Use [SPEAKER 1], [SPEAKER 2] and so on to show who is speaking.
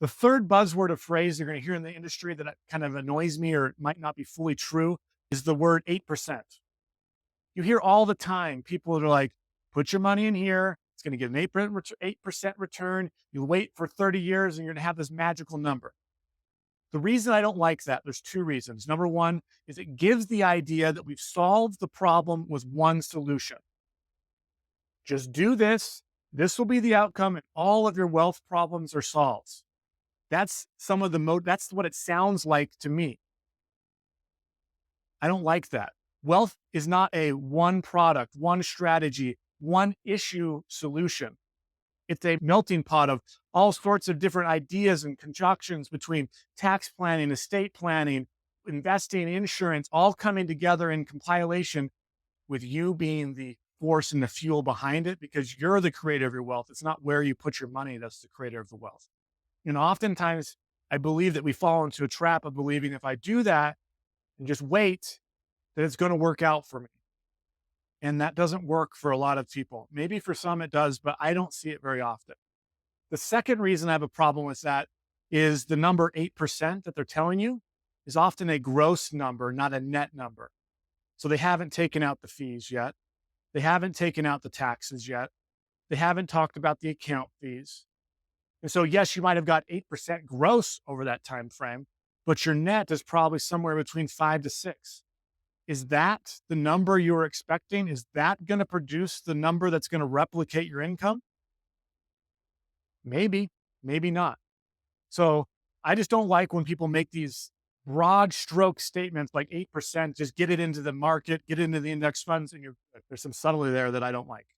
[SPEAKER 1] The third buzzword of phrase you're going to hear in the industry that kind of annoys me or might not be fully true is the word 8%. You hear all the time people that are like, put your money in here. It's going to get an 8% return. You wait for 30 years and you're going to have this magical number. The reason I don't like that, there's two reasons. Number one is it gives the idea that we've solved the problem with one solution. Just do this. This will be the outcome, and all of your wealth problems are solved. That's some of the that's what it sounds like to me. I don't like that. Wealth is not a one product, one strategy, one issue solution. It's a melting pot of all sorts of different ideas and conjunctions between tax planning, estate planning, investing, insurance, all coming together in compilation with you being the force and the fuel behind it because you're the creator of your wealth. It's not where you put your money that's the creator of the wealth. And oftentimes, I believe that we fall into a trap of believing if I do that and just wait, that it's going to work out for me. And that doesn't work for a lot of people. Maybe for some it does, but I don't see it very often. The second reason I have a problem with that is the number 8% that they're telling you is often a gross number, not a net number. So they haven't taken out the fees yet. They haven't taken out the taxes yet. They haven't talked about the account fees. And so, yes, you might have got 8% gross over that time frame, but your net is probably somewhere between 5 to 6. Is that the number you were expecting? Is that going to produce the number that's going to replicate your income? Maybe, maybe not. So I just don't like when people make these broad stroke statements like 8%, just get it into the market, get into the index funds, and there's some subtlety there that I don't like.